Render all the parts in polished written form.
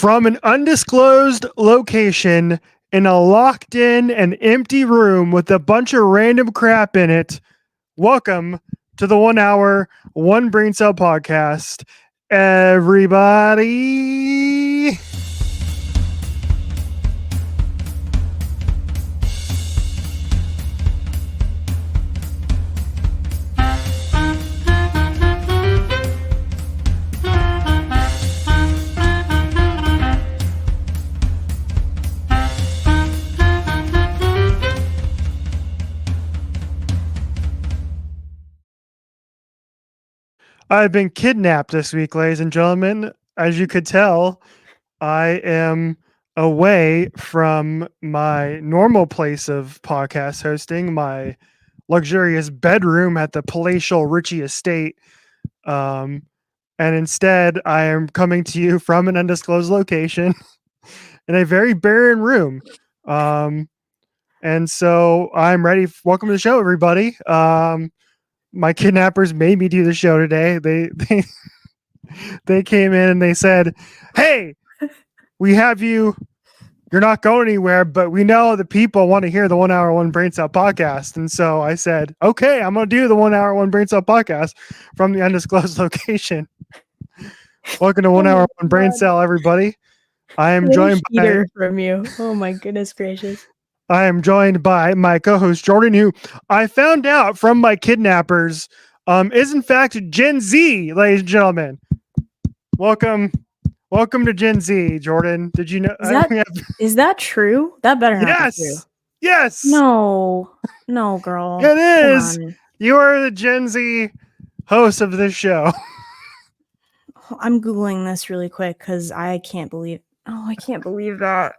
From an undisclosed location in a locked in and empty room with a bunch of random crap in it, welcome to the 1 hour, one brain cell podcast. Everybody. I've been kidnapped this week, ladies and gentlemen. As you could tell, I am away from my normal place of podcast hosting, my luxurious bedroom at the palatial Richie estate. And instead, I am coming to you from an undisclosed location in a very barren room. And so I'm ready. Welcome to the show, everybody. My kidnappers made me do the show today. They came in and they said, "Hey, we have you. You're not going anywhere, but we know the people want to hear the 1 hour, one brain cell podcast." And so I said, "Okay, I'm going to do the 1 hour, one brain cell podcast from the undisclosed location." Welcome to 1 hour, one brain cell, everybody. I am joined by from you. Oh my goodness gracious. I am joined by my co-host Jordan, who I found out from my kidnappers is in fact Gen Z, ladies and gentlemen. Welcome to Gen Z, Jordan. Did you know? Is that true? That better not be true. Yes. No, girl. It is. You are the Gen Z host of this show. I'm Googling this really quick because I can't believe. Oh, I can't believe that.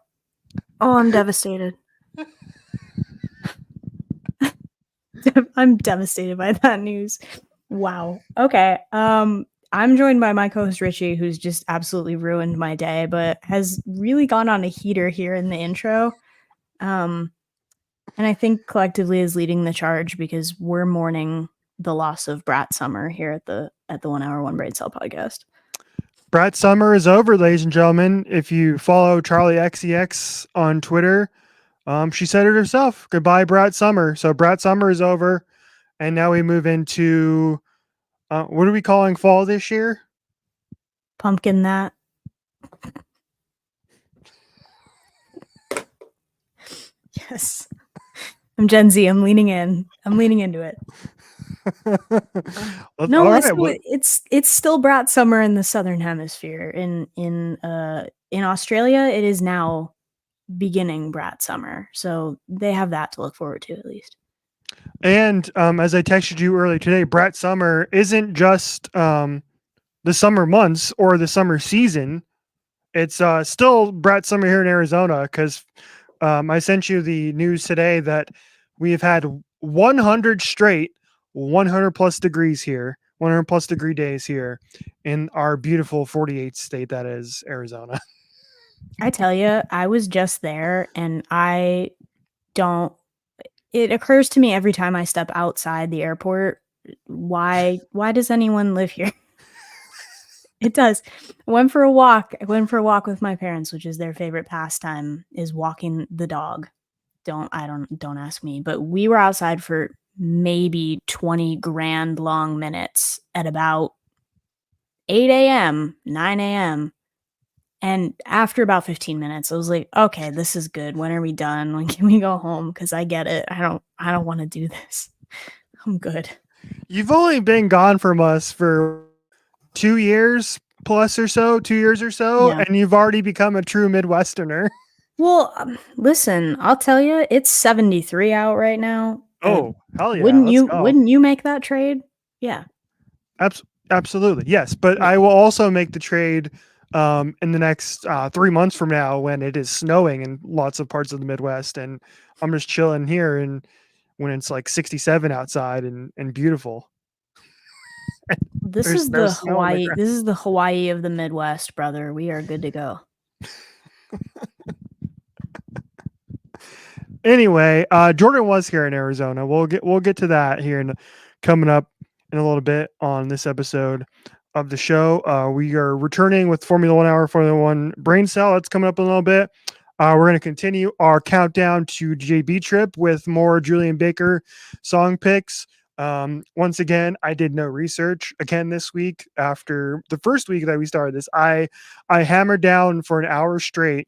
Oh, I'm devastated. I'm devastated by that news. Wow. Okay. I'm joined by my co-host Richie, who's just absolutely ruined my day, but has really gone on a heater here in the intro. And I think collectively is leading the charge because we're mourning the loss of Brat Summer here at the 1 hour, one brain cell podcast. Brat Summer is over, ladies and gentlemen. If you follow Charlie XEX on Twitter, she said it herself. Goodbye, Brat Summer. So Brat Summer is over, and now we move into what are we calling fall this year? Pumpkin that. Yes. I'm Gen Z. I'm leaning in. I'm leaning into it. No, it's still Brat Summer in the Southern Hemisphere. In Australia, it is now beginning Brat Summer, so they have that to look forward to at least. And as I texted you earlier today, Brat Summer isn't just the summer months or the summer season. It's still Brat Summer here in Arizona because I sent you the news today that we have had 100 straight 100 plus degrees here, 100 plus degree days here in our beautiful 48th state that is Arizona. I tell you, I was just there and it occurs to me every time I step outside the airport, why does anyone live here? It does. I went for a walk with my parents, which is their favorite pastime, is walking the dog. Don't ask me, but we were outside for maybe 20 grand long minutes at about 8 a.m., 9 a.m. And after about 15 minutes, I was like, okay, this is good. When are we done? When can we go home? Because I get it. I don't want to do this. I'm good. You've only been gone from us for 2 years plus or so, 2 years or so, yeah. And you've already become a true Midwesterner. Well, listen, I'll tell you, it's 73 out right now. Oh, hell yeah. Wouldn't you make that trade? Yeah. Absolutely. Yes. But I will also make the trade in the next 3 months from now when it is snowing in lots of parts of the Midwest. And I'm just chilling here and when it's like 67 outside and beautiful. This is the Hawaii. This is the Hawaii of the Midwest, brother. We are good to go. Anyway, Jordan was here in Arizona. We'll get to that here coming up in a little bit on this episode. of the show. We are returning with Formula 1 Hour, Formula 1 Brain Cell. That's coming up in a little bit. We're going to continue our countdown to JB trip with more Julien Baker song picks. Once again, I did no research again this week. After the first week that we started this, I hammered down for an hour straight,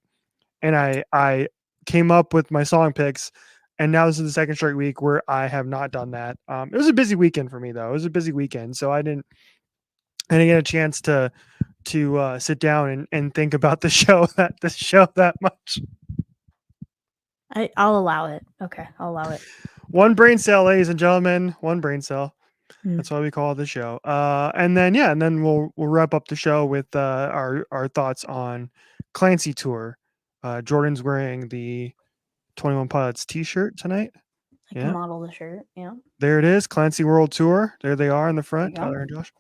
and I came up with my song picks. And now this is the second straight week where I have not done that. It was a busy weekend for me, though. It was a busy weekend, so I didn't get a chance to sit down and think about the show that much. I'll allow it. Okay, I'll allow it. One brain cell, ladies and gentlemen. One brain cell. That's why we call it the show. And then we'll wrap up the show with our thoughts on Clancy Tour. Jordan's wearing the 21 Pilots t-shirt tonight. I can model the shirt. Yeah. There it is, Clancy World Tour. There they are in the front, Tyler and Josh.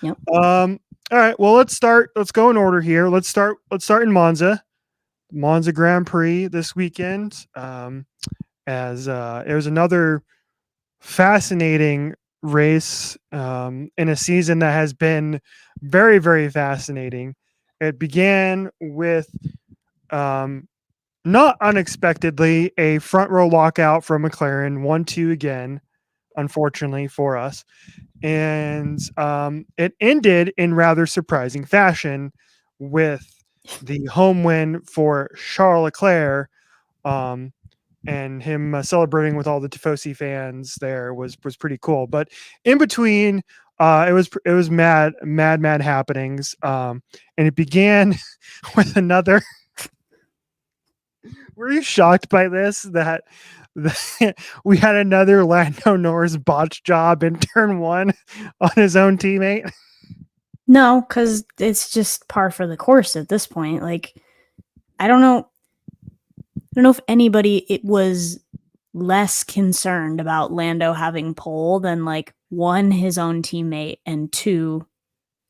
Yep. All right. Well, let's start. Let's go in order here. Let's start in Monza Grand Prix this weekend. As it was another fascinating race in a season that has been very, very fascinating. It began with not unexpectedly a front row lockout from McLaren, 1-2 again, unfortunately for us. And it ended in rather surprising fashion with the home win for Charles Leclerc, and him celebrating with all the Tifosi fans there was pretty cool. But in between, it was mad happenings, and it began with another. Were you shocked by this? That we had another Lando Norris botch job in turn 1 on his own teammate? No, because it's just par for the course at this point. Like, I don't know if anybody was less concerned about Lando having pole than, like, 1, his own teammate, and 2,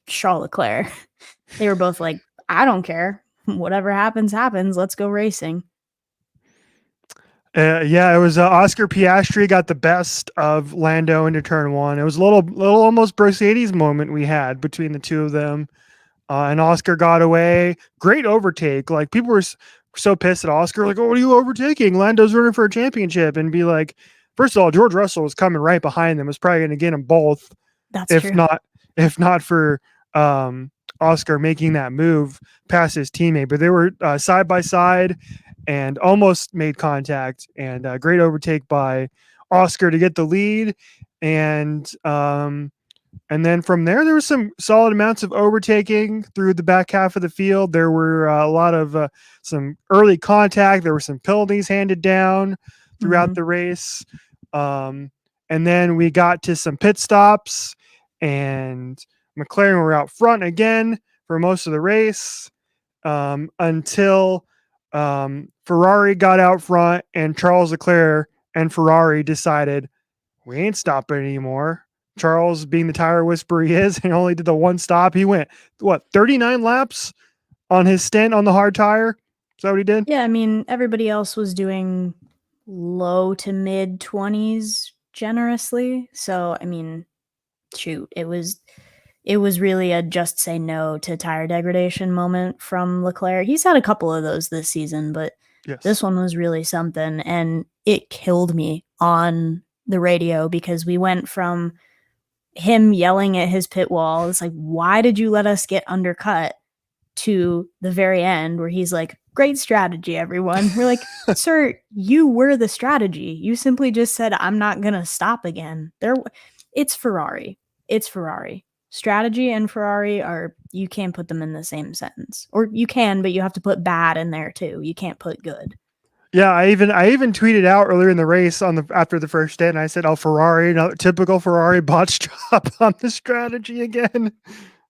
Charles Leclerc. They were both like, I don't care. Whatever happens, happens. Let's go racing. It was Oscar Piastri got the best of Lando into turn 1. It was a little almost Mercedes moment we had between the two of them, and Oscar got away. Great overtake. Like, people were so pissed at Oscar, like, "Oh, what are you overtaking? Lando's running for a championship." And be like, first of all, George Russell was coming right behind them. Was probably going to get them both. That's if true. If not for Oscar making that move past his teammate, but they were side by side and almost made contact, and a great overtake by Oscar to get the lead. And then from there was some solid amounts of overtaking through the back half of the field. There were a lot of some early contact. There were some penalties handed down throughout the race. And then we got to some pit stops, and McLaren were out front again for most of the race, until Ferrari got out front, and Charles Leclerc and Ferrari decided, we ain't stopping anymore. Charles, being the tire whisperer he is, and only did the one stop. He went, 39 laps on his stint on the hard tire? Is that what he did? Yeah, I mean, everybody else was doing low to mid 20s generously. So, I mean, shoot, it was really a just say no to tire degradation moment from Leclerc. He's had a couple of those this season, but this one was really something, and it killed me on the radio because we went from him yelling at his pit wall, it's like, why did you let us get undercut, to the very end where he's like, great strategy, everyone. We're like, sir, you were the strategy. You simply just said, I'm not going to stop again. It's Ferrari. Strategy and Ferrari you can't put them in the same sentence. Or you can, but you have to put bad in there too. You can't put good. Yeah, I even tweeted out earlier in the race after the first stint, I said, "Oh, Ferrari, typical Ferrari botch job on the strategy again."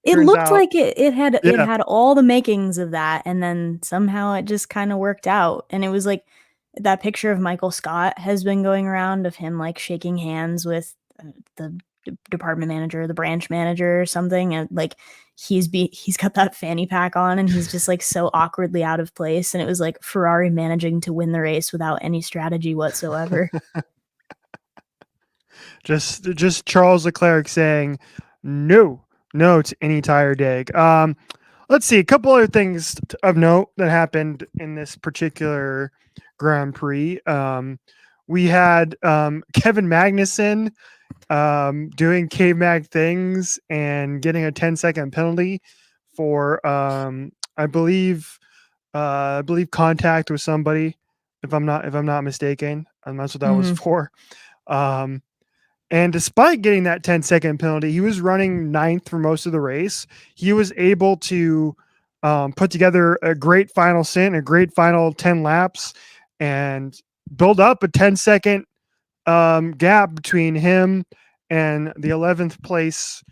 It looked like it had all the makings of that, and then somehow it just kind of worked out. And it was like that picture of Michael Scott has been going around of him like shaking hands with the department manager, the branch manager or something, and like he's got that fanny pack on, and he's just like so awkwardly out of place. And it was like Ferrari managing to win the race without any strategy whatsoever. just Charles Leclerc saying, no, No to any tire dig. Let's see a couple other things of note that happened in this particular Grand Prix. We had Kevin Magnussen doing Cave Mag things and getting a 10-second penalty for I believe contact with somebody, if I'm not mistaken, and that's what that was for. And despite getting that 10-second penalty, he was running ninth for most of the race. He was able to put together a great final stint, a great final 10 laps, and build up a 10-second gap between him and the 11th place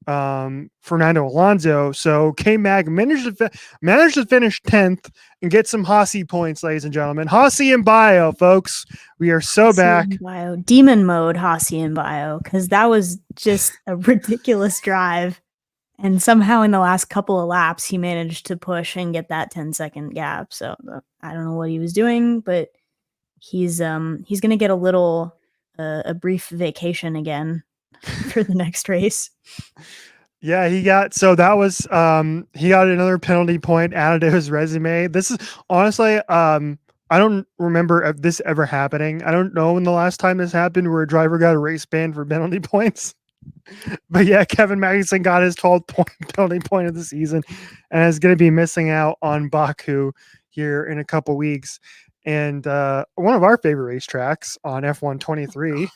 Fernando Alonso. So K-Mag managed to finish 10th and get some Hossie points, ladies and gentlemen. Hossie and Bio, folks. We are so back. Bio. Demon mode Hossie and Bio, because that was just a ridiculous drive. And somehow in the last couple of laps, he managed to push and get that 10-second gap. So I don't know what he was doing, but he's going to get a brief vacation again for the next race. Yeah, he got another penalty point added to his resume. This is honestly, I don't remember this ever happening. I don't know when the last time this happened where a driver got a race ban for penalty points. But yeah, Kevin Magnussen got his 12th penalty point of the season and is going to be missing out on Baku here in a couple weeks. And one of our favorite racetracks on F123.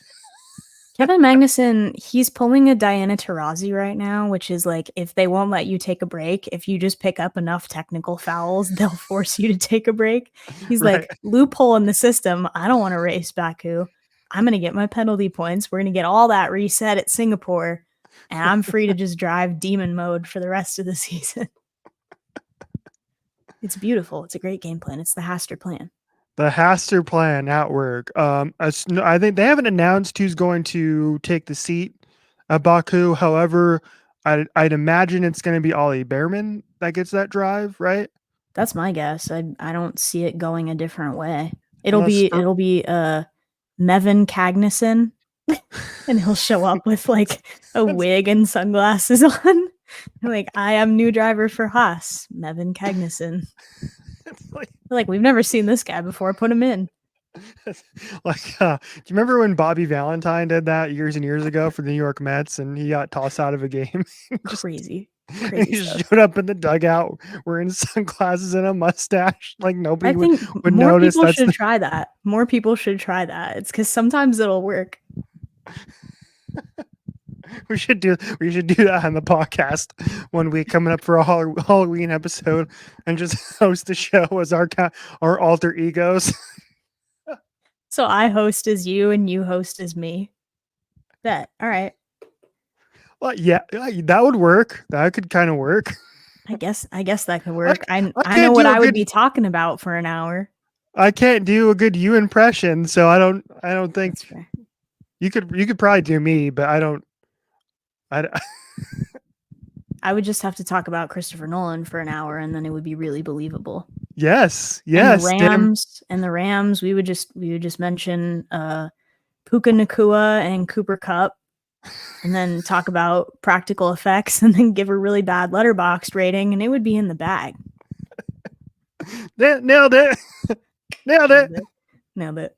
Kevin Magnussen, he's pulling a Diana Taurasi right now, which is like, if they won't let you take a break, if you just pick up enough technical fouls, they'll force you to take a break. He's right. Like, loophole in the system. I don't want to race Baku. I'm going to get my penalty points. We're going to get all that reset at Singapore, and I'm free to just drive demon mode for the rest of the season. It's beautiful. It's a great game plan. It's the Haster plan. The Haster plan at work. I think they haven't announced who's going to take the seat at Baku. However, I'd imagine it's going to be Ollie Behrman that gets that drive, right? That's my guess. I don't see it going a different way. It'll be Mevin Cagnuson, and he'll show up with like a wig and sunglasses on. Like, I am new driver for Haas, Mevin Cagnuson. Like, we've never seen this guy before. Put him in. Like, do you remember when Bobby Valentine did that years and years ago for the New York Mets, and he got tossed out of a game? Crazy. He just showed up in the dugout wearing sunglasses and a mustache. Like, nobody would notice. More people should try that. More people should try that. It's because sometimes it'll work. We should do that on the podcast one week coming up for a Halloween episode and just host the show as our alter egos. So I host as you and you host as me. All right. Well, yeah, that would work. That could kind of work. I guess that could work. I know what I would be talking about for an hour. I can't do a good you impression, so I don't think you could probably do me, but I would just have to talk about Christopher Nolan for an hour, and then it would be really believable. Yes. And the Rams. We would just mention Puka Nakua and Cooper Kupp, and then talk about practical effects, and then give a really bad Letterboxd rating, and it would be in the bag. Nailed it. Nailed it.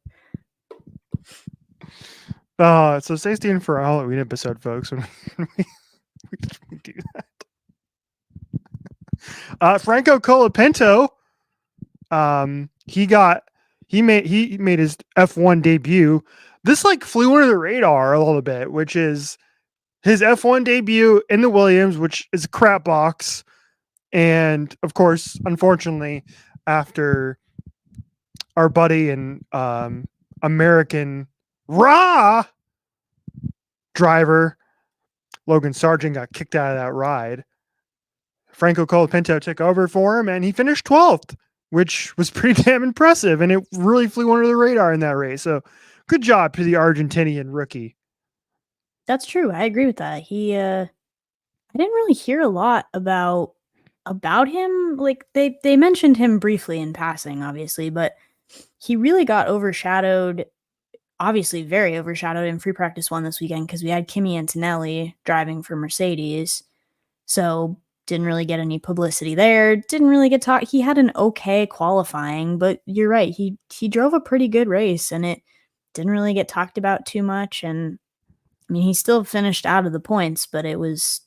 Oh, so stay tuned for our Halloween episode, folks. When we do that. Franco Colapinto, he made his F1 debut. This like flew under the radar a little bit, which is his F1 debut in the Williams, which is a crap box. And of course, unfortunately, after our buddy and American Raw driver Logan Sargent got kicked out of that ride, Franco Colapinto took over for him, and he finished 12th, which was pretty damn impressive, and it really flew under the radar in that race. So good job to the Argentinian rookie. That's true. I agree with that. He I didn't really hear a lot about him. Like, they mentioned him briefly in passing, obviously, but he really got overshadowed, obviously very overshadowed in Free Practice 1 this weekend, because we had Kimi Antonelli driving for Mercedes, So didn't really get any publicity there. Didn't really get talked. He had an okay qualifying, but you're right. He drove a pretty good race, and it didn't really get talked about too much. And I mean, he still finished out of the points, but it was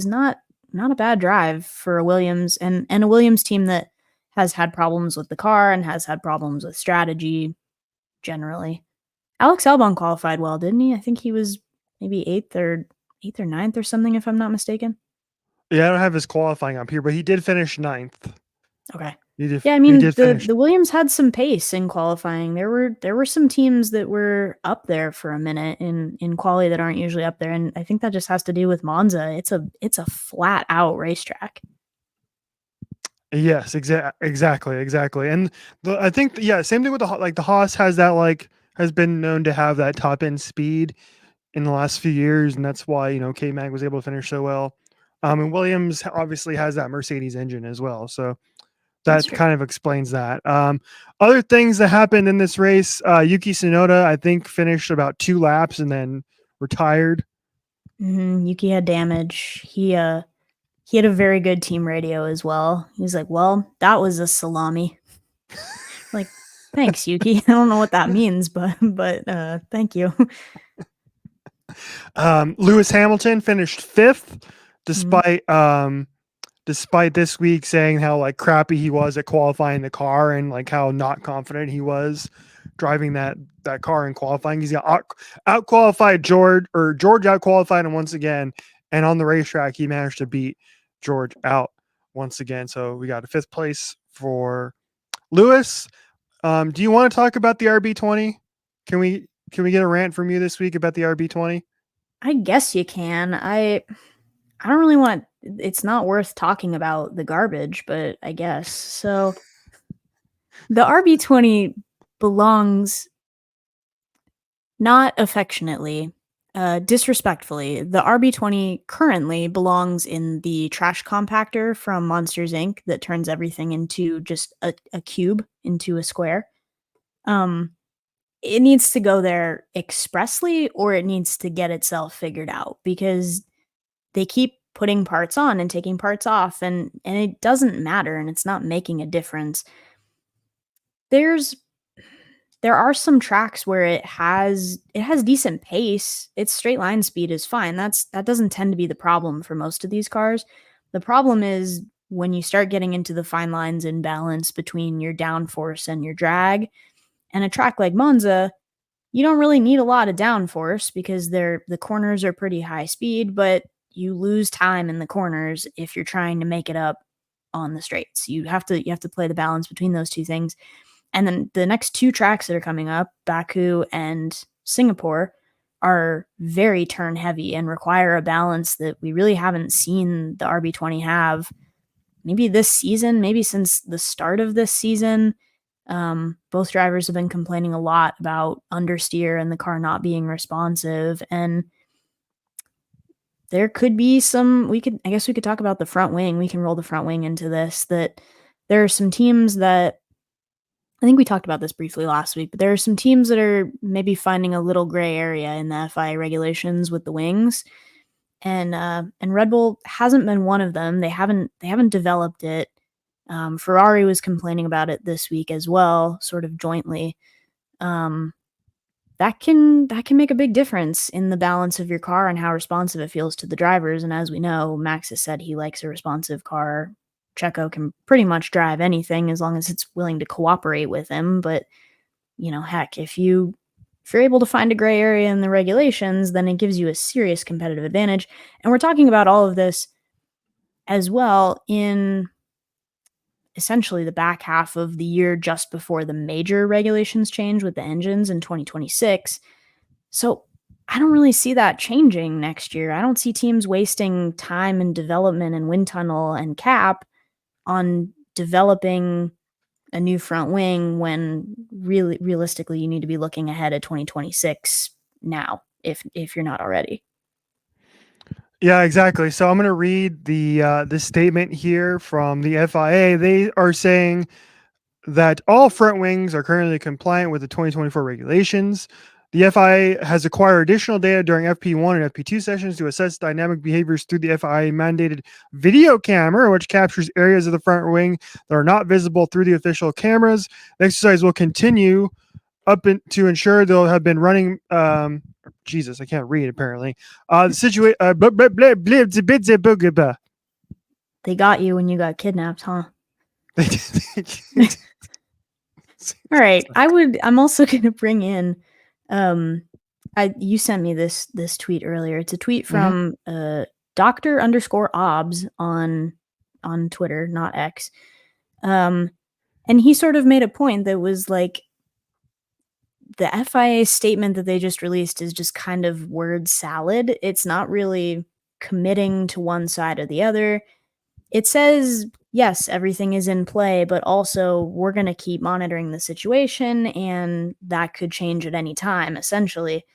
not a bad drive for a Williams and a Williams team that has had problems with the car and has had problems with strategy generally. Alex Albon qualified well, didn't he? I think he was maybe eighth or ninth or something, if I'm not mistaken. Yeah, I don't have his qualifying up here, but he did finish ninth. Okay. He did. Yeah, I He mean did finish. the Williams had some pace in qualifying. There were some teams that were up there for a minute in quali that aren't usually up there, and I think that just has to do with Monza. It's a flat out racetrack. Yes, exactly. And I think same thing with the Haas has that has been known to have that top end speed in the last few years, and that's why K Mag was able to finish so well. And Williams obviously has that Mercedes engine as well, so That's that true. kind of explains that. Other things that happened in this race, Yuki Tsunoda I think finished about 2 laps and then retired. Yuki had damage. He had a very good team radio as well. He was like, "Well, that was a salami." Like, thanks, Yuki. I don't know what that means, but thank you. Lewis Hamilton finished 5th, Mhm. despite this week saying how crappy he was at qualifying the car and how not confident he was driving that car in qualifying. He's got out qualified George out qualified him once again, and on the racetrack he managed to beat George out once again. So we got a 5th place for Lewis. Do you want to talk about the RB20? Can we get a rant from you this week about the RB20? I guess you can. I don't really want. It's not worth talking about the garbage, but I guess so. The RB20 belongs not affectionately, disrespectfully. The RB20 currently belongs in the trash compactor from Monsters Inc. that turns everything into just a cube, into a square. Um, it needs to go there expressly, or it needs to get itself figured out, because they keep putting parts on and taking parts off, and it doesn't matter, and it's not making a difference. There's there are some tracks where it has decent pace. Its straight line speed is fine. That doesn't tend to be the problem for most of these cars. The problem is when you start getting into the fine lines and balance between your downforce and your drag. And a track like Monza, you don't really need a lot of downforce because the corners are pretty high speed, but you lose time in the corners if you're trying to make it up on the straights. You have to play the balance between those two things. And then the next 2 tracks that are coming up, Baku and Singapore, are very turn heavy and require a balance that we really haven't seen the RB20 have. Maybe this season, maybe since the start of this season. Both drivers have been complaining a lot about understeer and the car not being responsive. And there could be I guess we could talk about the front wing. We can roll the front wing into this, that there are some teams that, I think we talked about this briefly last week, but there are some teams that are maybe finding a little gray area in the FIA regulations with the wings. And Red Bull hasn't been one of them. They haven't developed it. Ferrari was complaining about it this week as well, sort of jointly. Um, that can make a big difference in the balance of your car and how responsive it feels to the drivers. And as we know, Max has said he likes a responsive car. Checo can pretty much drive anything as long as it's willing to cooperate with him. But heck, if you're able to find a gray area in the regulations, then it gives you a serious competitive advantage. And we're talking about all of this as well in essentially the back half of the year just before the major regulations change with the engines in 2026. So I don't really see that changing next year. I don't see teams wasting time and development and wind tunnel and cap on developing a new front wing when really realistically you need to be looking ahead at 2026 now, if you're not already. Yeah, exactly. So I'm going to read the statement here from the FIA. They are saying that all front wings are currently compliant with the 2024 regulations. The FIA has acquired additional data during FP1 and FP2 sessions to assess dynamic behaviors through the FIA mandated video camera, which captures areas of the front wing that are not visible through the official cameras. The exercise will continue to ensure they'll have been running. Jesus, I can't read apparently. The situation. They got you when you got kidnapped, huh? All right. I'm also going to bring in, you sent me this tweet earlier. It's a tweet from Dr_obs on Twitter, not X. And he sort of made a point that was like, the FIA statement that they just released is just kind of word salad. It's not really committing to one side or the other. It says, yes, everything is in play, but also we're going to keep monitoring the situation and that could change at any time, essentially,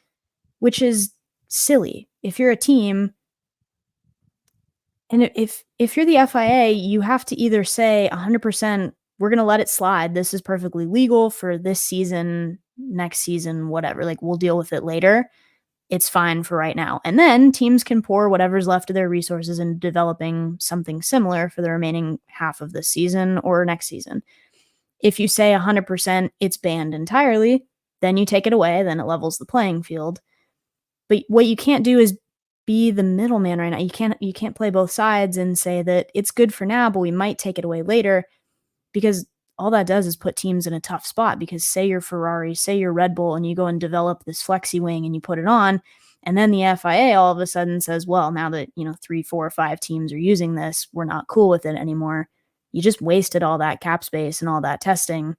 which is silly. If you're a team, and if you're the FIA, you have to either say 100%, we're going to let it slide. This is perfectly legal for this season, next season, whatever. Like, we'll deal with it later. It's fine for right now. And then teams can pour whatever's left of their resources into developing something similar for the remaining half of the season or next season. If you say 100% it's banned entirely, then you take it away, then it levels the playing field. But what you can't do is be the middleman right now. You can't play both sides and say that it's good for now, but we might take it away later, because all that does is put teams in a tough spot. Because say you're Ferrari, say you're Red Bull, and you go and develop this flexi wing and you put it on, and then the FIA all of a sudden says, well, now that 3, 4, or 5 teams are using this, we're not cool with it anymore. You just wasted all that cap space and all that testing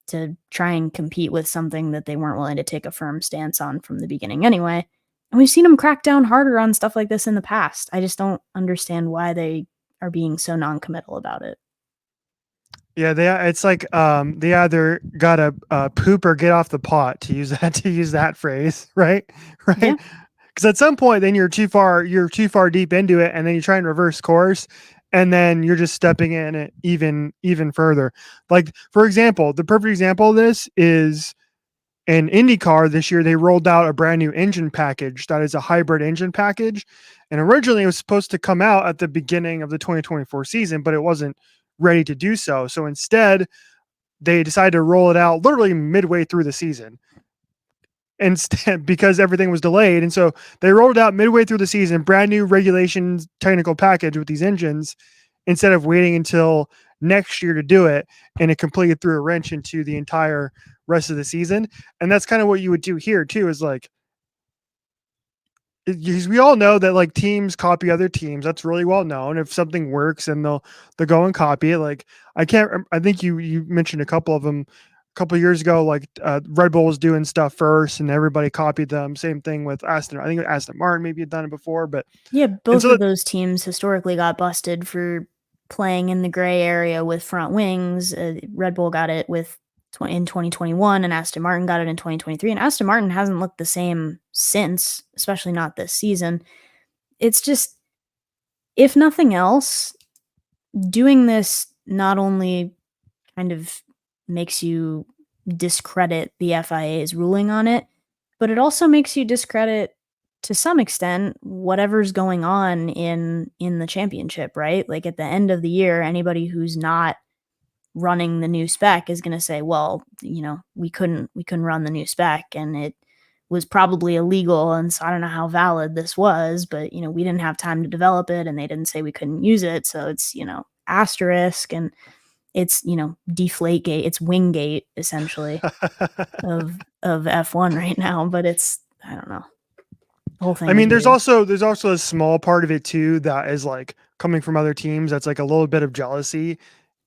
to try and compete with something that they weren't willing to take a firm stance on from the beginning anyway. And we've seen them crack down harder on stuff like this in the past. I just don't understand why they are being so non-committal about it. Yeah, it's like they either gotta poop or get off the pot, to use that phrase, right? Right. Yeah. Because at some point, then you're too far deep into it, and then you try and reverse course, and then you're just stepping in it even further. Like, for example, the perfect example of this is in IndyCar this year. They rolled out a brand new engine package that is a hybrid engine package, and originally it was supposed to come out at the beginning of the 2024 season, but it wasn't ready to do so. So instead, they decided to roll it out literally midway through the season, instead, because everything was delayed. And so they rolled it out midway through the season, brand new regulations, technical package with these engines, instead of waiting until next year to do it. And it completely threw a wrench into the entire rest of the season. And that's kind of what you would do here too, is like, because we all know that like teams copy other teams. That's really well known. If something works, and they'll go and copy it. Like, I think you mentioned a couple of them a couple of years ago. Like Red Bull was doing stuff first, and everybody copied them. Same thing with Aston. I think Aston Martin maybe had done it before, but yeah, both of those teams historically got busted for playing in the gray area with front wings. Red Bull got it in 2021, and Aston Martin got it in 2023, and Aston Martin hasn't looked the same since, especially not this season. It's just, if nothing else, doing this not only kind of makes you discredit the FIA's ruling on it, but it also makes you discredit, to some extent, whatever's going on in the championship, right? Like, at the end of the year, anybody who's not running the new spec is going to say, well, we couldn't run the new spec, and it was probably illegal, and so I don't know how valid this was, but we didn't have time to develop it, and they didn't say we couldn't use it, so it's asterisk, and it's Deflategate, it's Winggate essentially of F1 right now. But it's, I don't know, the whole thing. I mean, there's also a small part of it too that is like coming from other teams. That's like a little bit of jealousy,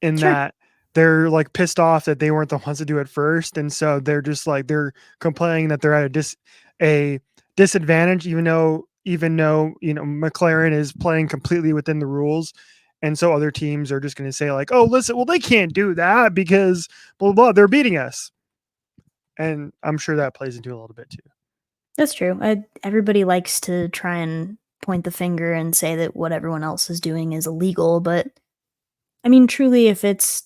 in sure. that they're like pissed off that they weren't the ones to do it first, and so they're just like, they're complaining that they're at a disadvantage, even though McLaren is playing completely within the rules. And so other teams are just going to say like, oh, listen, well, they can't do that because blah, blah, blah, they're beating us. And I'm sure that plays into a little bit too. That's true. Everybody likes to try and point the finger and say that what everyone else is doing is illegal, but I mean, truly, if it's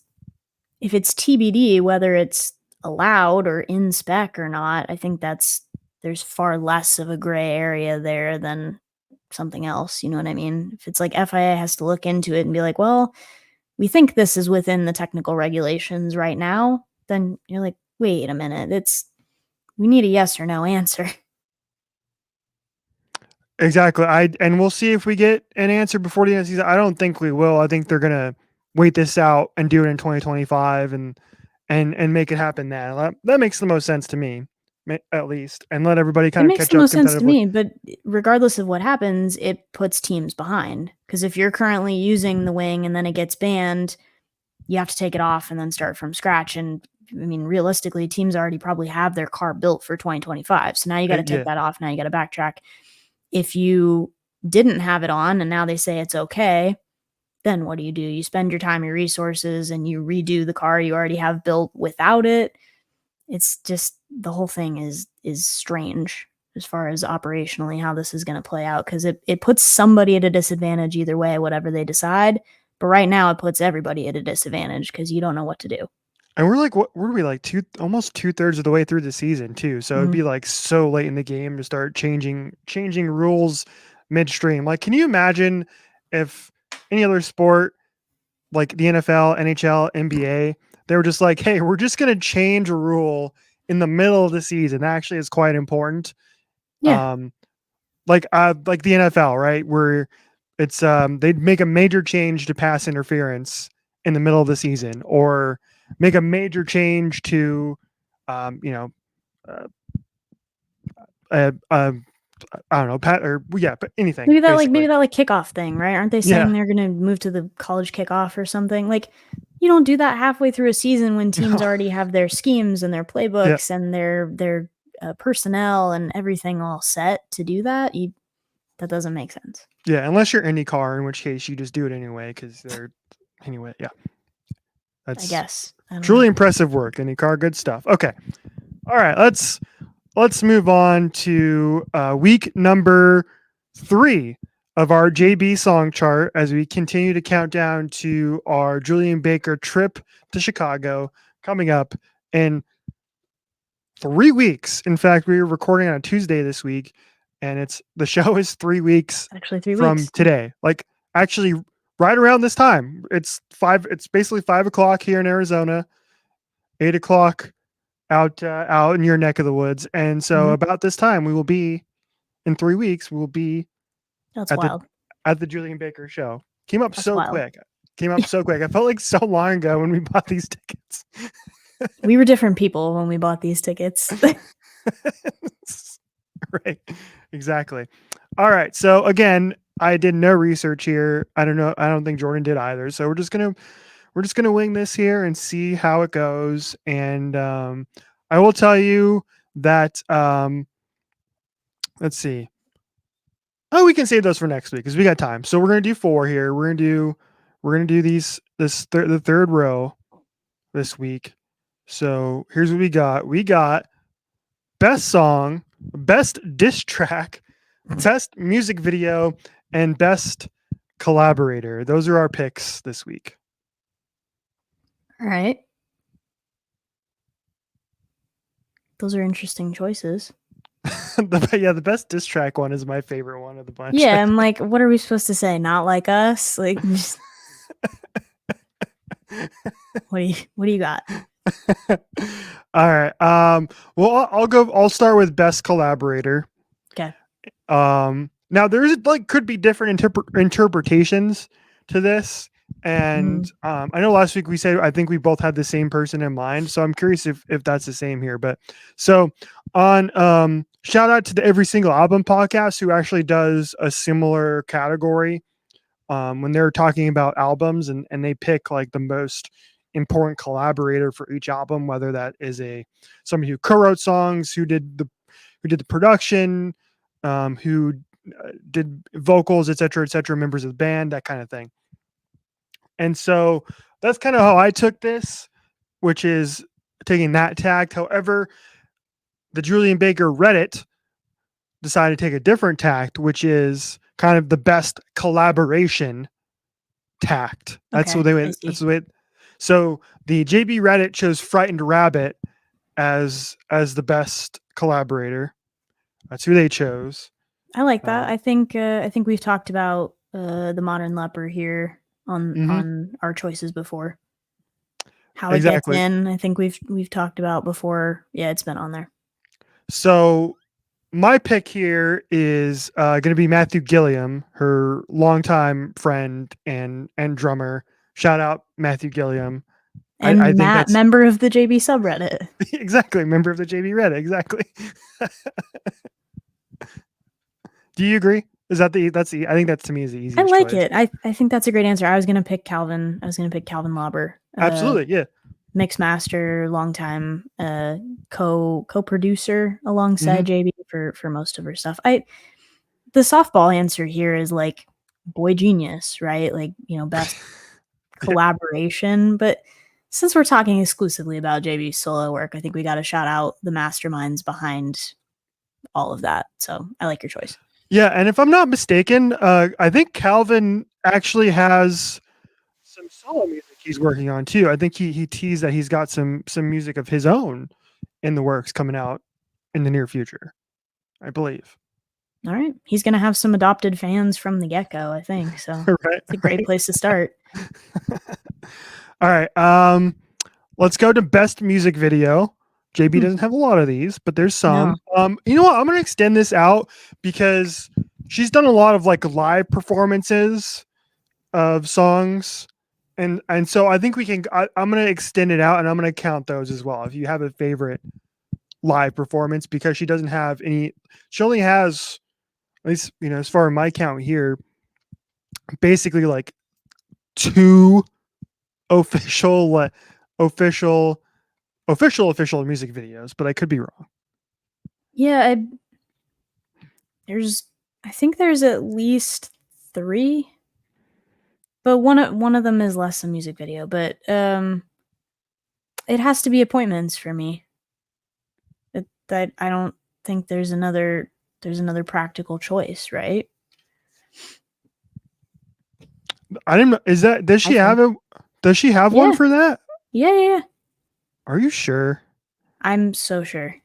TBD whether it's allowed or in spec or not, I think that's there's far less of a gray area there than something else. You know what I mean? If it's like FIA has to look into it and be like, well, we think this is within the technical regulations right now, then you're like, wait a minute, we need a yes or no answer. Exactly. And we'll see if we get an answer before the end of the season. I don't think we will. I think they're gonna wait this out and do it in 2025 and make it happen then. That makes the most sense to me, at least, and let everybody kind It of makes catch the up most sense to competitively. me, but regardless of what happens, it puts teams behind. Because if you're currently using the wing and then it gets banned, you have to take it off and then start from scratch. And I mean, realistically, teams already probably have their car built for 2025. So now you got to take that off. Now you got to backtrack. If you didn't have it on and now they say it's okay, then what do? You spend your time, your resources, and you redo the car you already have built without it. It's just, the whole thing is strange as far as operationally how this is going to play out, because it puts somebody at a disadvantage either way, whatever they decide. But right now it puts everybody at a disadvantage because you don't know what to do. And we're like, what are we, like almost 2/3 of the way through the season too? So it'd be like so late in the game to start changing rules midstream. Like, can you imagine if any other sport like the NFL, NHL, NBA, they were just like, hey, we're just gonna change a rule in the middle of the season. That actually is quite important. Yeah. Like the NFL, right? Where it's they'd make a major change to pass interference in the middle of the season, or make a major change to you know uh, I don't know, but anything Maybe that basically. kickoff thing, right? Aren't they Yeah. saying they're gonna move to the college kickoff or something? Like, you don't do that halfway through a season when teams already have their schemes and their Yeah. playbooks and their personnel and everything all set to do that. That doesn't make sense. Yeah, unless you're IndyCar, in which case you just do it anyway because they're anyway. Yeah, I that's guess. I don't truly know. impressive work, IndyCar. Good stuff. Okay, all right. Let's move on to week number 3 of our JB song chart as we continue to count down to our Julien Baker trip to Chicago coming up in 3 weeks. In fact, we were recording on a Tuesday this week, and the show is 3 weeks Actually, 3 from weeks. today. Like, actually, right around this time. It's basically 5 o'clock here in Arizona, 8 o'clock out in your neck of the woods, and so about this time we will be in 3 weeks. We will be That's at wild. the Julien Baker show. Came up That's so wild. quick. I felt like so long ago when we bought these tickets. We were different people when we bought these tickets. Right. Exactly. All right. So again, I did no research here. I don't know. I don't think Jordan did either. So we're just gonna wing this here and see how it goes. And I will tell you that let's see. Oh, we can save those for next week because we got time. So we're gonna do 4 here. We're gonna do the third row this week. So here's what we got. We got best song, best diss track, best music video, and best collaborator. Those are our picks this week. All right. Those are interesting choices. The best diss track one is my favorite one of the bunch. Yeah, I'm like, what are we supposed to say? Not like us? Like, just... what do you got? All right. Well, I'll start with best collaborator. Okay. Now there's could be different interpretations to this. And I know last week we said I think we both had the same person in mind, so I'm curious if that's the same here. But so on shout out to the Every Single Album podcast, who actually does a similar category when they're talking about albums, and they pick like the most important collaborator for each album, whether that is somebody who co-wrote songs, who did the production, who did vocals, etc., members of the band, that kind of thing. And so that's kind of how I took this, which is taking that tact. However, the Julien Baker Reddit decided to take a different tact, which is kind of the best collaboration tact. That's what they went. That's the way. So the JB Reddit chose Frightened Rabbit as the best collaborator, That's who they chose. I like that. I think we've talked about the Modern Leper here Mhm. on our choices before. How it gets Exactly. in, I think we've talked about before. Yeah, it's been on there. So my pick here is going to be Matthew Gilliam, her longtime friend and drummer. Shout out Matthew Gilliam. I And think Matt, that's member of the JB subreddit. exactly member of the JB Reddit. Exactly. Do you agree? Is that I think that's to me is the I easiest like choice. it. I think that's a great answer. I was gonna pick Calvin. I was gonna pick Calvin Lauber. Absolutely. Yeah. Mix master, longtime co-producer alongside Hmm. JB for most of her stuff. The softball answer here is like Boy Genius, right? Like, best Yeah. collaboration. But since we're talking exclusively about JB's solo work, I think we got to shout out the masterminds behind all of that. So I like your choice. Yeah, and if I'm not mistaken, I think Calvin actually has some solo music he's working on too. I think he teased that he's got some music of his own in the works coming out in the near future, I believe. All right. He's going to have some adopted fans from the get go, I think. So Right, it's a great right. place to start. All right. Let's go to best music video. JB Hmm. doesn't have a lot of these, but there's some. No. You know what? I'm gonna extend this out because she's done a lot of like live performances of songs, and so I think we can. I'm gonna extend it out, and I'm gonna count those as well. If you have a favorite live performance, because she doesn't have any. She only has, at least as far as my count here, basically like two official, official, official music videos. But I could be wrong. Yeah. I think there's at least 3, but one of them is less a music video. But it has to be Appointments for me. That I don't think there's another practical choice, right? I didn't know. Is that does I she have think. a? Does she have one Yeah. for that? Yeah. Are you sure? I'm so sure.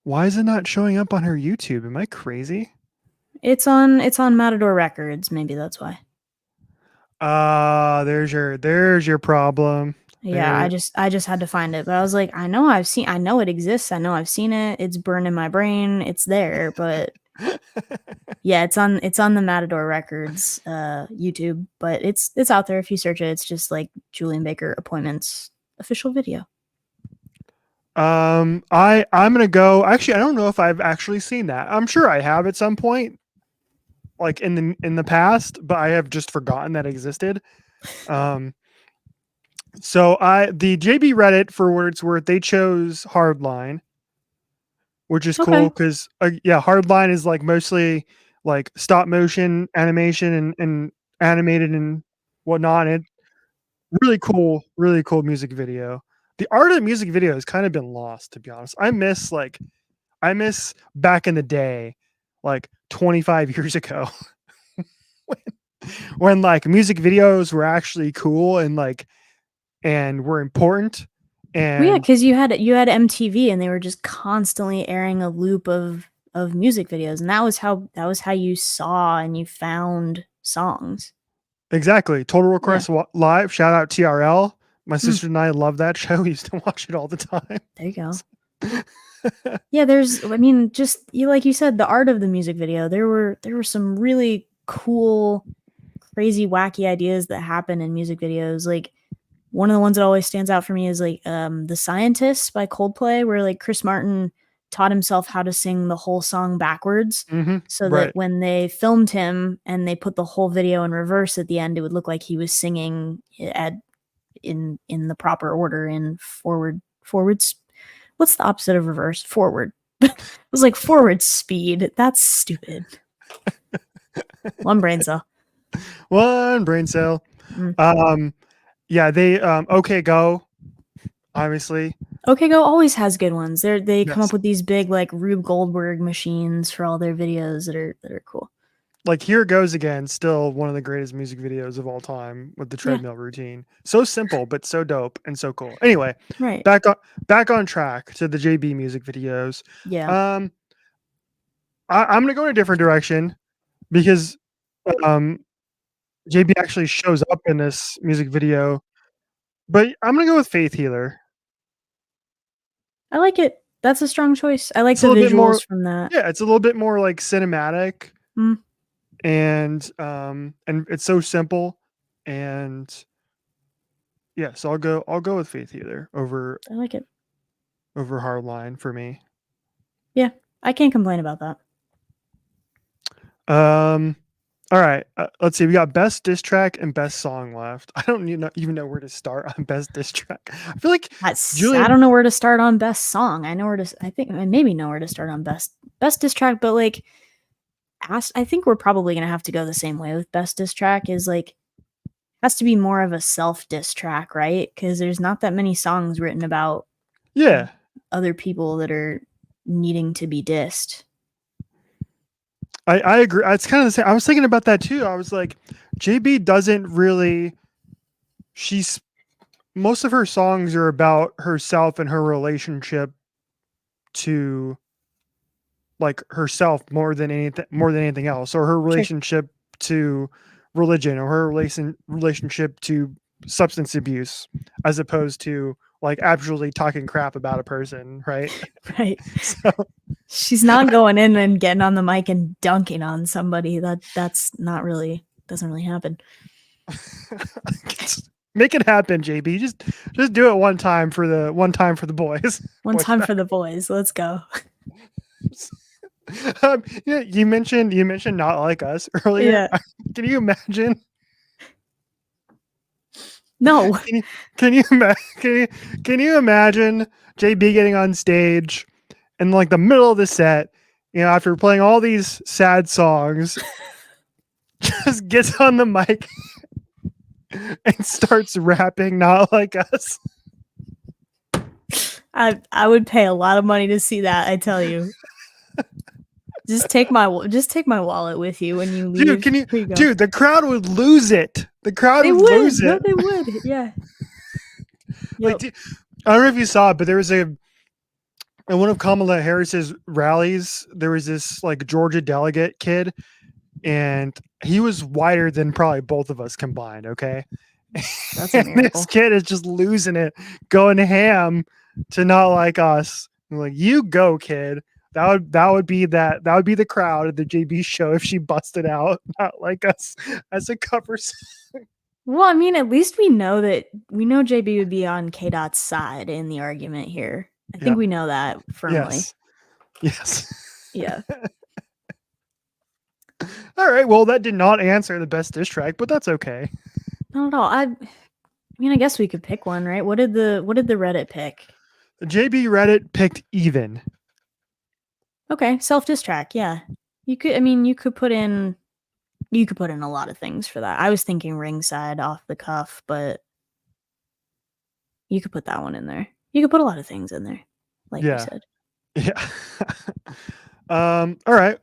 Why is it not showing up on her YouTube? Am I crazy? It's on Matador Records. Maybe that's why. There's your problem. Yeah, There. I just had to find it, but I was like, I know it exists. I know I've seen it. It's burned in my brain. It's there, but yeah, it's on the Matador Records YouTube, but it's out there if you search it. It's just like Julien Baker Appointments official video. I'm gonna go. Actually, I don't know if I've actually seen that. I'm sure I have at some point, like in the past, but I have just forgotten that existed. Um, so the JB Reddit for what it's worth, they chose Hardline, which is cool Okay. because yeah, Hardline is like mostly like stop motion animation and animated and whatnot. And really cool music video. The art of the music video has kind of been lost, to be honest. I miss back in the day, like 25 years ago, when, when like music videos were actually cool and were important. Well, yeah, And because you had MTV and they were just constantly airing a loop of music videos, and that was how you saw and you found songs. exactly, Total Yeah. Request Live. Shout out TRL. My Hmm. sister and I love that show. We used to watch it all the time. There you go. Yeah, I mean, just like you said, the art of the music video. There were some really cool, crazy, wacky ideas that happen in music videos. Like one of the ones that always stands out for me is like The Scientist by Coldplay, where like Chris Martin taught himself how to sing the whole song backwards. Hmm. So that Right. when they filmed him and they put the whole video in reverse at the end, it would look like he was singing in the proper order in forwards. What's the opposite of reverse? Forward. It was like forward speed. That's stupid. One brain cell. One brain cell. Mm. Yeah, they okay go, obviously. OK Go always has good ones. They come up Yes. with these big like Rube Goldberg machines for all their videos that are cool. like Here It Goes Again, still one of the greatest music videos of all time with the Yeah. treadmill routine. So simple, but so dope and so cool. Anyway, Right. back on track to the JB music videos. Yeah. I'm gonna go in a different direction because um JB actually shows up in this music video, but I'm gonna go with Faith Healer. I like it. That's a strong choice. I like It's a the little bit more, visuals from that. yeah, it's a little bit more like cinematic, Mm, and it's so simple, and yeah, so I'll go with Faith Healer I like it. over Hardline for me. Yeah. I can't complain about that. All right, let's see. We got best diss track and best song left. I don't even know where to start on best diss track. I feel like I Julian. don't know where to start on best song. I think I maybe know where to start on best diss track, but like I think we're probably gonna have to go the same way with best diss track. Is like has to be more of a self diss track, right? Because there's not that many songs written about Yeah, other people that are needing to be dissed. I agree. It's kind of the same. I was thinking about that too. I was like, JB doesn't really. She's Most of her songs are about herself and her relationship to like herself more than anything else, or her Sure. relationship to religion, or her relationship to substance abuse, as opposed to like actually talking crap about a person, right? Right. So She's not going in and getting on the mic and dunking on somebody. That's not really doesn't really happen. make it happen, JB. Just do it one time for the boys. One time for the boys. Let's go. Yeah, you mentioned Not Like Us earlier. Yeah. Can you imagine? No. Can you imagine JB getting on stage in like the middle of the set, after playing all these sad songs, just gets on the mic and starts rapping Not Like Us? I would pay a lot of money to see that, I tell you. Just take my wallet with you when you leave. Dude, the crowd would lose it. The crowd They would would. lose No, it. they would. Yeah. Like, Yep. I don't know if you saw it, but there was in one of Kamala Harris's rallies, there was this like Georgia delegate kid, and he was wider than probably both of us combined. Okay. That's a And miracle. this kid is just losing it, going ham to Not Like Us. I'm like, you go, kid. That would be the crowd at the JB show if she busted out Not Like Us as a cover song. Well, I mean, at least we know JB would be on K Dot's side in the argument here. I think Yeah. we know that firmly. Yes. Yeah. All right. Well, that did not answer the best diss track, but that's okay. Not at all. I mean, I guess we could pick one, right? What did the Reddit pick? The JB Reddit picked Even. Okay, self diss track. Yeah, you could put in a lot of things for that. I was thinking ringside off the cuff, but you could put that one in there. You could put a lot of things in there, like you said. Yeah. All right.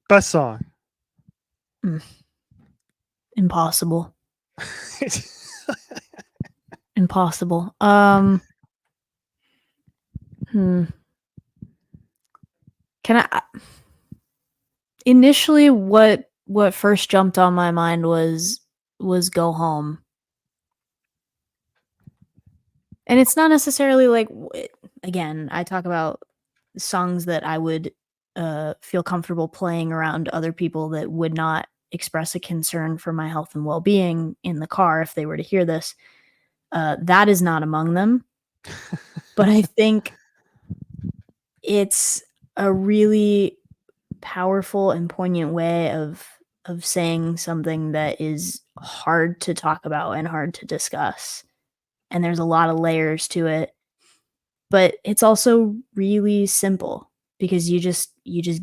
Best song. Impossible. Impossible. Can I initially what first jumped on my mind was Go Home. And it's not necessarily like, again, I talk about songs that I would feel comfortable playing around other people that would not express a concern for my health and well-being in the car if they were to hear this. That is not among them. But I think it's a really powerful and poignant way of saying something that is hard to talk about and hard to discuss. And there's a lot of layers to it. But it's also really simple because you just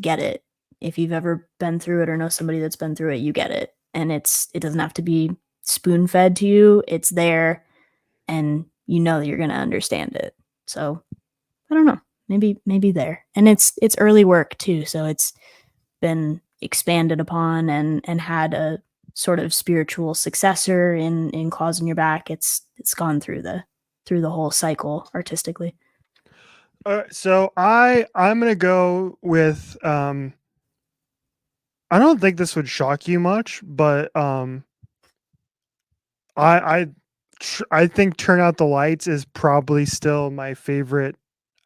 get it. If you've ever been through it or know somebody that's been through it, you get it. And it doesn't have to be spoon-fed to you. It's there and you know that you're going to understand it. So, I don't know. Maybe there. And it's early work too, so it's been expanded upon and had a sort of spiritual successor in Claws on Your Back. It's gone through the whole cycle artistically. So I'm gonna go with I don't think this would shock you much, but I I think Turn Out the Lights is probably still my favorite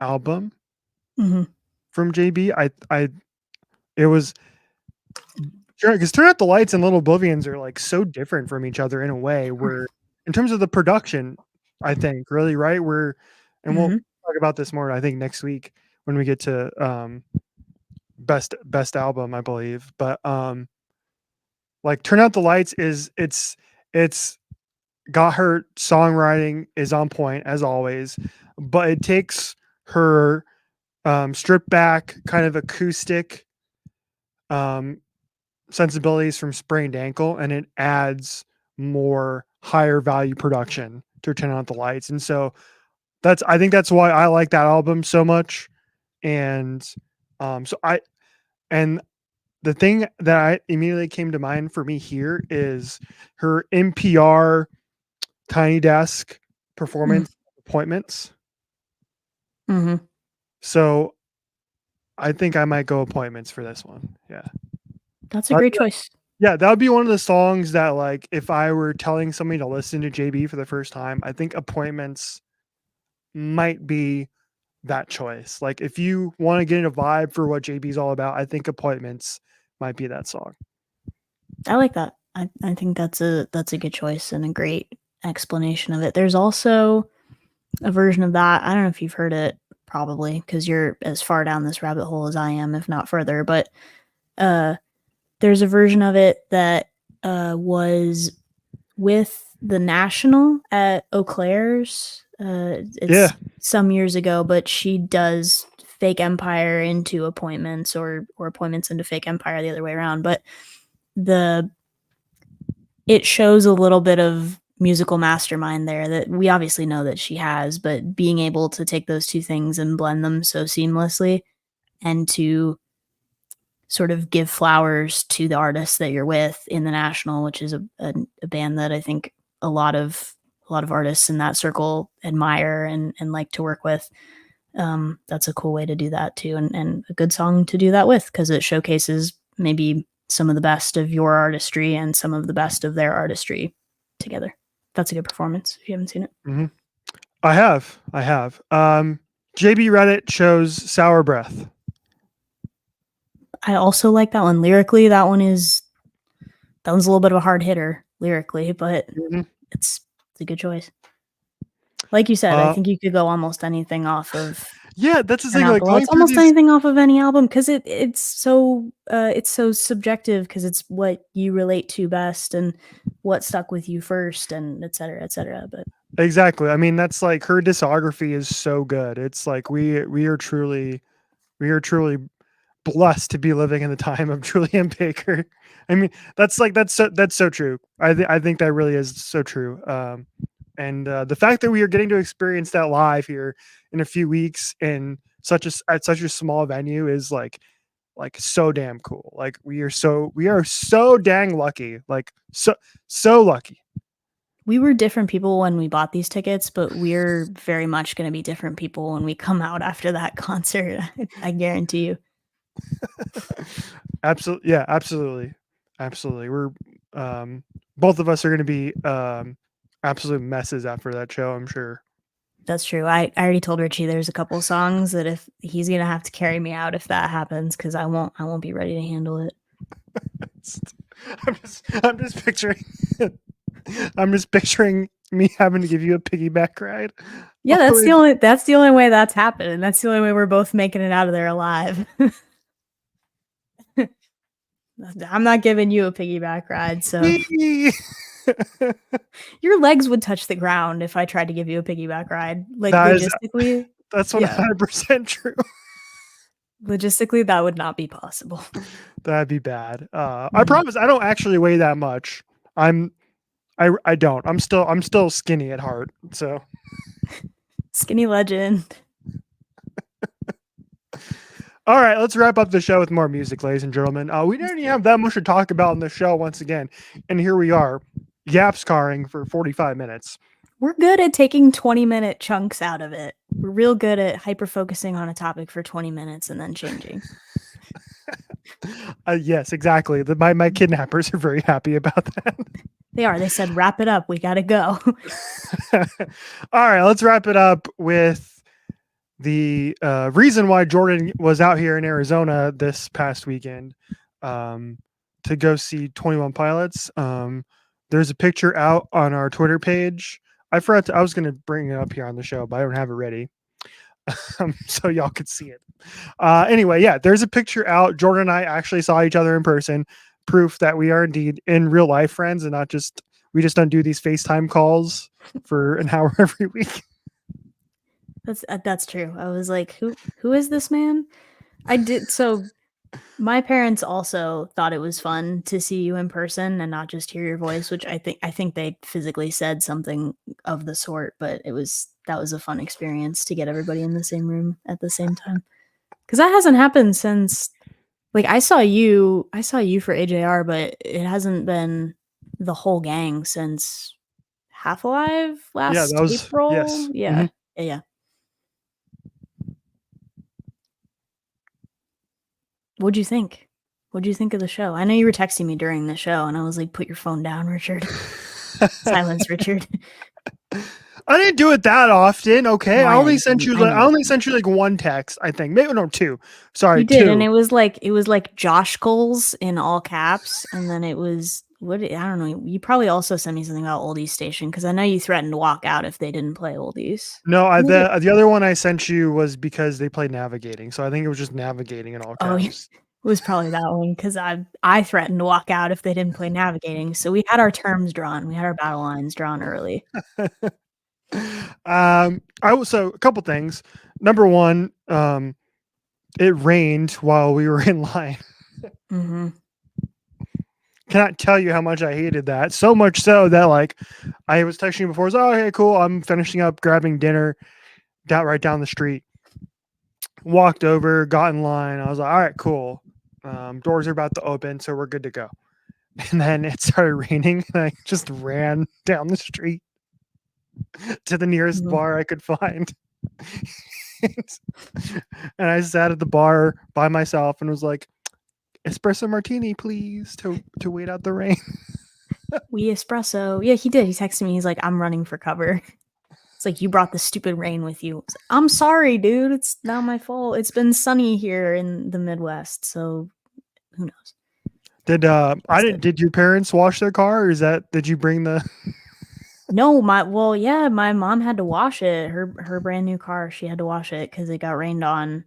album Mm-hmm. from JB. It was because Turn Out the Lights and Little Oblivions are like so different from each other in a way where in terms of the production, I think really right where and we'll Mm-hmm. talk about this more I think next week when we get to best album I believe. But like Turn Out the Lights is it's got her songwriting is on point as always, but it takes her stripped back kind of acoustic um sensibilities from Sprained Ankle and it adds more higher value production to Turn Out the Lights. And so I think that's why I like that album so much. And so and the thing that I immediately came to mind for me here is her NPR Tiny Desk performance Appointments. Mm-hmm. So I think I might go Appointments for this one. Yeah. That's a great choice. Yeah, that would be one of the songs that, like, if I were telling somebody to listen to JB for the first time, I think Appointments might be that choice. Like, if you want to get a vibe for what JB's all about, I think Appointments might be that song. I like that. I think that's a good choice and a great explanation of it. There's also a version of that. I don't know if you've heard it, probably, because you're as far down this rabbit hole as I am, if not further. But there's a version of it that was with the National at Eau Claire's. It's some years ago, but she does Fake Empire into Appointments or Appointments into Fake Empire, the other way around. But it shows a little bit of musical mastermind there that we obviously know that she has, but being able to take those two things and blend them so seamlessly and to sort of give flowers to the artists that you're with in the National, which is a band that I think a lot of artists in that circle admire and like to work with. That's a cool way to do that too, and a good song to do that with because it showcases maybe some of the best of your artistry and some of the best of their artistry together. That's a good performance if you haven't seen it. Mm-hmm. I have. JB Reddit chose Sour Breath. I also like that one lyrically. That one's a little bit of a hard hitter lyrically, but it's a good choice. Like you said, I think you could go almost anything off of. Yeah, that's the thing. Like it's almost anything off of any album because it's so subjective because it's what you relate to best and what stuck with you first and et cetera, et cetera. But exactly. I mean, that's like her discography is so good. It's like we are truly blessed to be living in the time of Julien Baker. I mean, that's so true. I think that really is so true. And the fact that we are getting to experience that live here in a few weeks in at such a small venue is like so damn cool. Like we are so dang lucky. Like so lucky. We were different people when we bought these tickets, but we're very much going to be different people when we come out after that concert. I guarantee you. Absolutely. Yeah, absolutely. We're both of us are going to be absolute messes after that show, I'm sure. That's true. I already told Richie there's a couple songs that if he's going to have to carry me out if that happens cuz I won't be ready to handle it. I'm just picturing me having to give you a piggyback ride. Yeah, that's the only way that's happened, and that's the only way we're both making it out of there alive. I'm not giving you a piggyback ride, so your legs would touch the ground if I tried to give you a piggyback ride. Like logistically, that's 100% true. Logistically, that would not be possible. That'd be bad. I promise I don't actually weigh that much. I don't. I'm still skinny at heart. So skinny legend. All right, let's wrap up the show with more music, ladies and gentlemen. We didn't even have that much to talk about in the show once again, and here we are, yap scarring for 45 minutes. We're good at taking 20-minute chunks out of it. We're real good at hyper focusing on a topic for 20 minutes and then changing. Yes, exactly. My kidnappers are very happy about that. They are. They said, wrap it up. We got to go. All right, let's wrap it up with the reason why Jordan was out here in Arizona this past weekend to go see 21 Pilots. There's a picture out on our Twitter page. I was going to bring it up here on the show, but I don't have it ready. So y'all could see it. Anyway, yeah, there's a picture out. Jordan and I actually saw each other in person. Proof that we are indeed in real life friends and not just, we just don't do these FaceTime calls for an hour every week. That's true. I was like, who is this man? I did. So my parents also thought it was fun to see you in person and not just hear your voice, which I think they physically said something of the sort, but that was a fun experience to get everybody in the same room at the same time. Cause that hasn't happened since, like, I saw you for AJR, but it hasn't been the whole gang since Half Alive last April. Yes. Yeah. Mm-hmm. Yeah. What'd you think? What'd you think of the show? I know you were texting me during the show, and I was like, "Put your phone down, Richard." Silence, Richard. I didn't do it that often. Okay, No, I only sent you like one text. I think maybe no two. Sorry, you did, two. and it was like Josh Goals in all caps, and then it was I don't know. You probably also sent me something about Oldies Station because I know you threatened to walk out if they didn't play Oldies. No, the other one I sent you was because they played Navigating, so I think it was just Navigating in all caps. Oh, yeah. It was probably that one because I threatened to walk out if they didn't play Navigating. So we had our terms drawn. We had our battle lines drawn early. So a couple things. Number one, it rained while we were in line. Mm-hmm. Cannot tell you how much I hated that. So much so that like I was texting you before. I was, oh, okay, cool. I'm finishing up grabbing dinner right down the street. Walked over, got in line. I was like, all right, cool. Doors are about to open, so we're good to go. And then it started raining, and I just ran down the street to the nearest bar I could find. And I sat at the bar by myself and was like, espresso martini, please, to wait out the rain. We espresso. Yeah, he did. He texted me. He's like, I'm running for cover. It's like, you brought the stupid rain with you. Like, I'm sorry, dude. It's not my fault. It's been sunny here in the Midwest, so who knows? Did your parents wash their car, or did you bring the No, my mom had to wash it. Her brand new car, she had to wash it because it got rained on.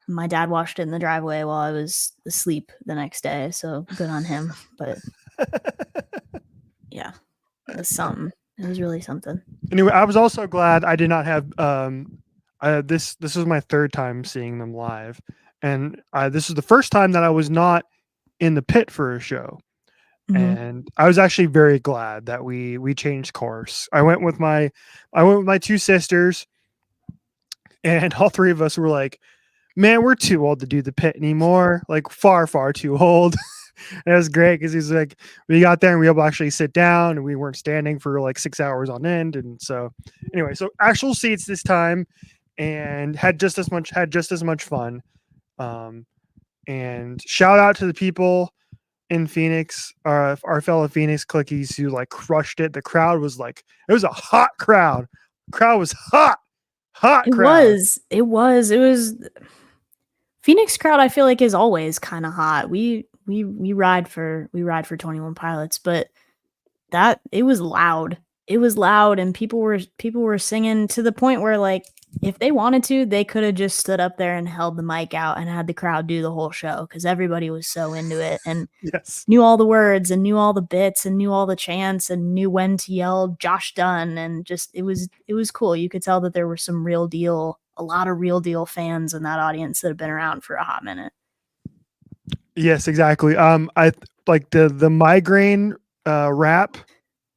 My dad washed it in the driveway while I was asleep the next day, so good on him. But yeah, it was something. It was really something. Anyway, I was also glad I did not have this was my third time seeing them live, and this is the first time that I was not in the pit for a show. Mm-hmm. And I was actually very glad that we changed course. I went with my two sisters, and all three of us were like, man, we're too old to do the pit anymore. Like far, far too old. And it was great because he's like, we got there and we were able to actually sit down, and we weren't standing for like 6 hours on end. And so anyway, so actual seats this time, and had just as much fun. And shout out to the people in Phoenix, our fellow Phoenix clickies who like crushed it. The crowd was like, it was a hot crowd. The crowd was hot. It was Phoenix crowd. I feel like is always kind of hot. We ride for 21 Pilots, but that it was loud. It was loud, and people were singing to the point where, like, if they wanted to, they could have just stood up there and held the mic out and had the crowd do the whole show because everybody was so into it and knew all the words and knew all the bits and knew all the chants and knew when to yell Josh Dunn, and just it was cool. You could tell that there were a lot of real deal fans in that audience that have been around for a hot minute. Yes, exactly. I like the migraine rap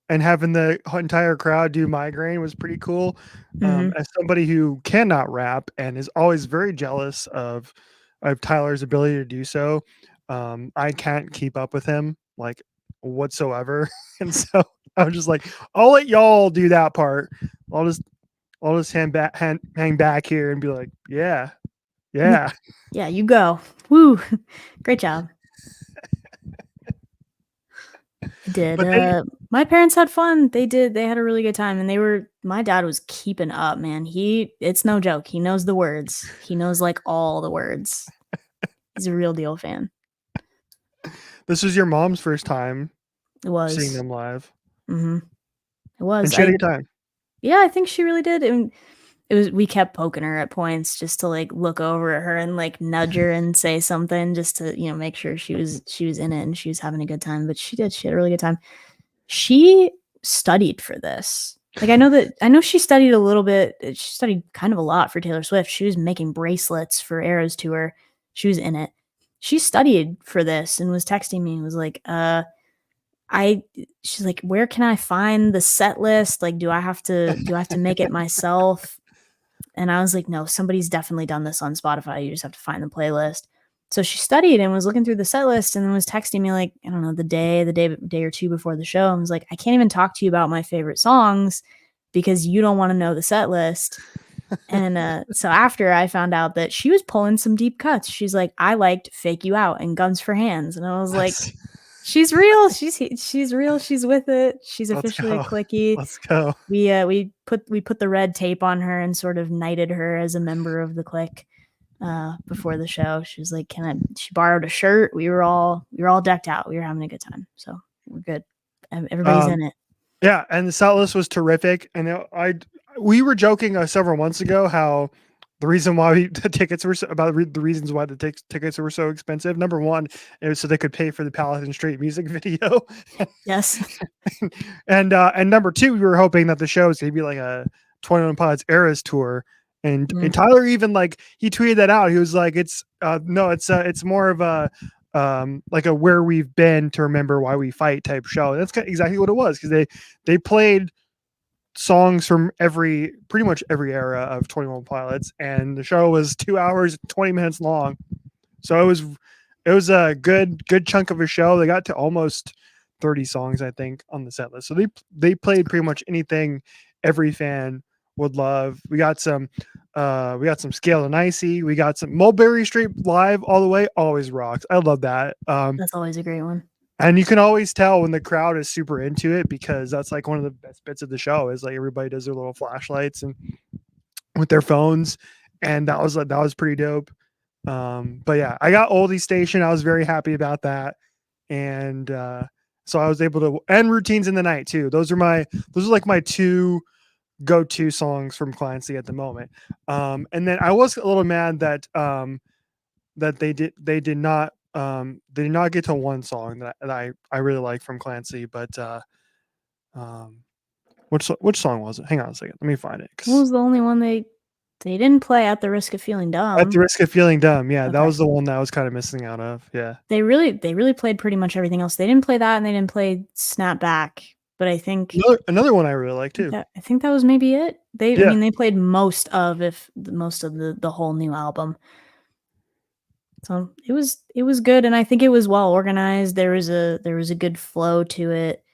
and having the entire crowd do Migraine was pretty cool. Mhm. As somebody who cannot rap and is always very jealous of Tyler's ability to do so, I can't keep up with him like whatsoever, and so I'm just like, I'll let y'all do that part. I'll just hang back here and be like, yeah, yeah. Yeah, you go. Woo. Great job. I did. But they My parents had fun. They had a really good time, and my dad was keeping up, man. It's no joke. He knows the words. He knows like all the words. He's a real deal fan. this was your mom's first time It seeing was. them live, Mhm. It and was. she had a good time. Yeah, I think she really did. And we kept poking her at points just to like look over at her and like nudge her and say something just to, make sure she was in it and she was having a good time. But she did. She had a really good time. She studied for this. Like I know she studied a little bit. She studied kind of a lot for Taylor Swift. She was making bracelets for Eras Tour. She was in it. She studied for this and was texting me and was like, she's like, where can I find the set list? Like, do I have to make it myself? And I was like, no, somebody's definitely done this on Spotify. You just have to find the playlist. So she studied and was looking through the set list and then was texting me like, I don't know, the day or two before the show. And was like, I can't even talk to you about my favorite songs because you don't want to know the set list. And so after I found out that she was pulling some deep cuts, she's like, I liked Fake You Out and Guns for Hands. And I was like, she's real. She's real. She's with it. She's Let's officially a go. clicky. Let's go. We put the red tape on her and sort of knighted her as a member of the clique before the show. She was like, she borrowed a shirt. We were all decked out. We were having a good time. So we're good. Everybody's in it. Yeah, and the set list was terrific. And we were joking several months ago how the reason why the tickets were the reasons why the tickets were so expensive. Number one, it was so they could pay for the Paladin Street music video. Yes. And number two, we were hoping that the show was gonna be like a 21 Pilots Eras tour. And Tyler even like he tweeted that out. He was like, "It's no, it's more of a like a where we've been to remember why we fight type show." That's exactly what it was because they played songs from pretty much every era of 21 Pilots, and the show was 2 hours 20 minutes long. So it was a good chunk of a show. They got to almost 30 songs, I think, on the set list. So they played pretty much anything every fan would love. We got some Scale and Icy. We got some Mulberry Street live all the way. Always rocks. I love that. That's always a great one. And you can always tell when the crowd is super into it because that's like one of the best bits of the show is like everybody does their little flashlights and with their phones, and that was pretty dope. But yeah, I got Oldie Station. I was very happy about that, and so I was able to and Routines in the Night too. Those are like my two go-to songs from Clancy at the moment. And then I was a little mad that that they did not get to one song that I really like from Clancy, but which song was it? Hang on a second, let me find it. What was the only one they didn't play At the Risk of Feeling Dumb? At the Risk of Feeling Dumb, yeah, that Okay. was the one that I was kind of missing out of. Yeah, They really played pretty much everything else. They didn't play that, and they didn't play Snap Back. But I think another one I really like too. I think that was maybe it. I Yeah. mean, they played most of the whole new album. So it was good, and I think it was well organized. There was a good flow to it.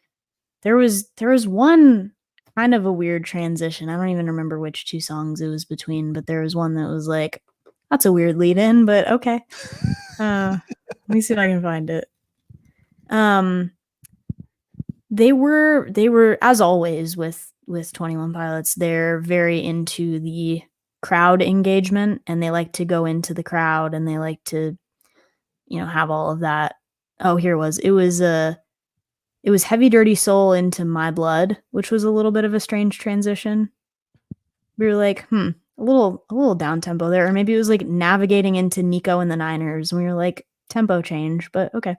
There was one kind of a weird transition. I don't even remember which two songs it was between, but there was one that was like, that's a weird lead in, but okay. Let me see if I can find it. They were as always with 21 Pilots, they're very into the crowd engagement, and they like to go into the crowd, and they like to have all of that. Oh, here it was Heavy Dirty Soul into My Blood, which was a little bit of a strange transition. We were like, a little down tempo there, or maybe it was like navigating into Nico and the Niners, and we were like, tempo change, but okay.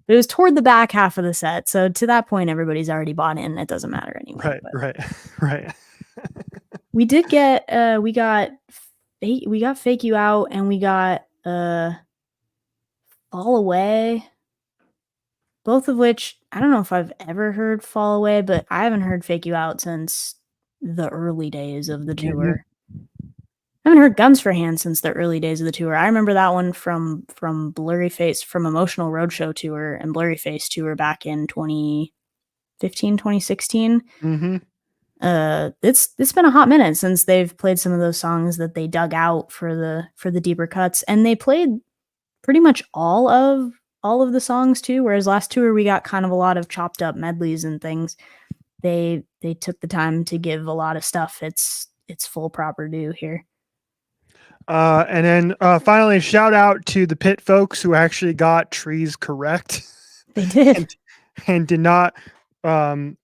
But it was toward the back half of the set, so to that point, everybody's already bought in. It doesn't matter anymore. Right. We did get we got Fake You Out, and we got Fall Away. both of which I don't know if I've ever heard Fall Away, but I haven't heard Fake You Out since the early days of the tour. I haven't heard Guns for Hands since the early days of the tour. I remember that one from Blurry Face, from Emotional Roadshow tour and Blurry Face tour back in 2015, 2016. It's been a hot minute since they've played some of those songs that they dug out for the deeper cuts, and they played pretty much all of the songs too, whereas last tour we got kind of a lot of chopped up medleys and things. They took the time to give a lot of stuff its full proper due here. And then finally, shout out to the pit folks who actually got trees correct. They did. and did not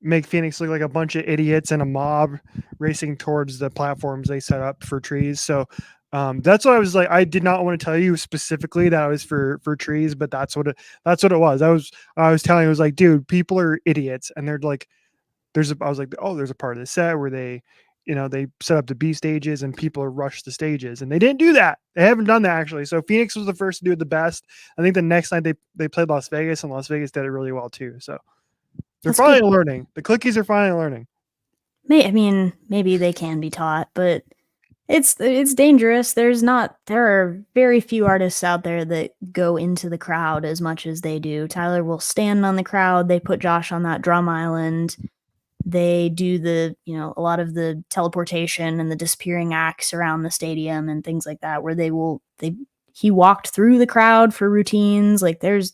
make Phoenix look like a bunch of idiots and a mob racing towards the platforms they set up for trees. So that's what I was like. I did not want to tell you specifically that I was for trees, but that's what it was. I was telling you, it was like, dude, people are idiots, and they're like, I was like, oh, there's a part of the set where they set up the B stages and people are rushed the stages, and they didn't do that. They haven't done that actually. So Phoenix was the first to do it the best. I think the next night they played Las Vegas, and Las Vegas did it really well too. So they're finally learning. The Clickies are finally learning. I mean, maybe they can be taught, but it's dangerous. There are very few artists out there that go into the crowd as much as they do. Tyler will stand on the crowd. They put Josh on that drum island. They do a lot of the teleportation and the disappearing acts around the stadium and things like that, where he walked through the crowd for routines. Like there's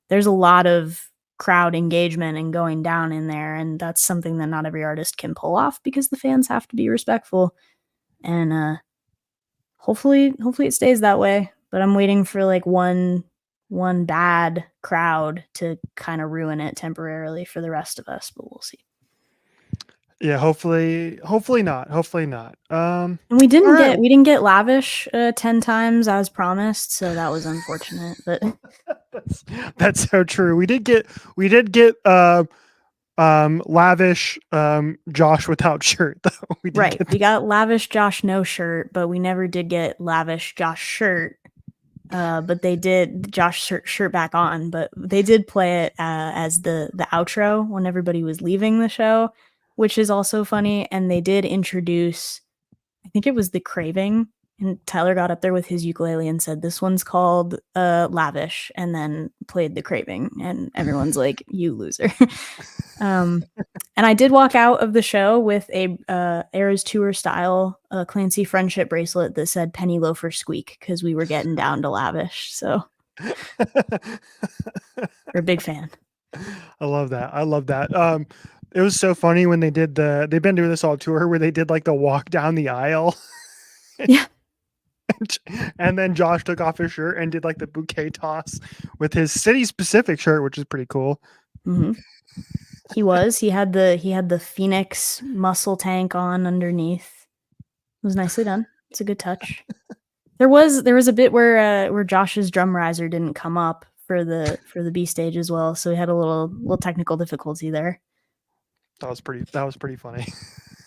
a lot of crowd engagement and going down in there, and that's something that not every artist can pull off because the fans have to be respectful. And hopefully it stays that way. But I'm waiting for like one bad crowd to kind of ruin it temporarily for the rest of us, but we'll see. Yeah, hopefully not. And we didn't get Lavish 10 times as promised, so that was unfortunate. But that's so true. We did get Lavish Josh without shirt though. We got Lavish Josh no shirt, but we never did get Lavish Josh shirt. But they did Josh shirt back on, but they did play it as the outro when everybody was leaving the show, which is also funny. And they did introduce, I think it was The Craving, and Tyler got up there with his ukulele and said, "This one's called Lavish," and then played The Craving, and everyone's like, "You loser." And I did walk out of the show with a Eras Tour style Clancy friendship bracelet that said "Penny Loafer Squeak" because we were getting down to Lavish. So we're a big fan. I love that. It was so funny when they've been doing this all tour where they did like the walk down the aisle. Yeah. And then Josh took off his shirt and did like the bouquet toss with his city specific shirt, which is pretty cool. Mm-hmm. He had the Phoenix muscle tank on underneath. It was nicely done. It's a good touch. There was a bit where Josh's drum riser didn't come up for the B stage as well, so we had a little technical difficulty there. That was pretty funny.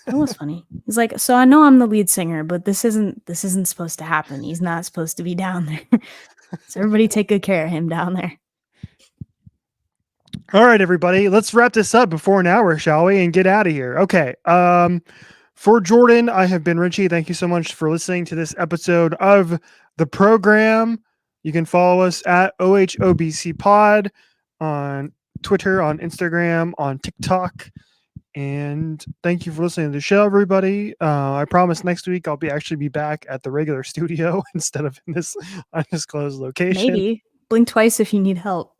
That was funny. He's like, "So I know I'm the lead singer, but this isn't supposed to happen. He's not supposed to be down there." So everybody take good care of him down there. All right, everybody, let's wrap this up before an hour, shall we? And get out of here. Okay. For Jordan, I have been Richie. Thank you so much for listening to this episode of the program. You can follow us at OHOBC Pod on Twitter, on Instagram, on TikTok. And thank you for listening to the show, everybody. I promise next week I'll actually be back at the regular studio instead of in this undisclosed location. Maybe. Blink twice if you need help.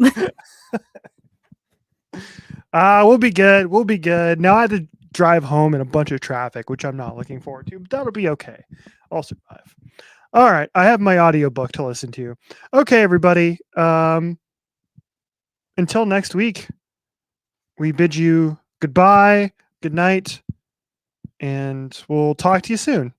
We'll be good. Now I have to drive home in a bunch of traffic, which I'm not looking forward to, but that'll be okay. I'll survive. All right. I have my audiobook to listen to. Okay, everybody. Until next week, we bid you goodbye, good night, and we'll talk to you soon.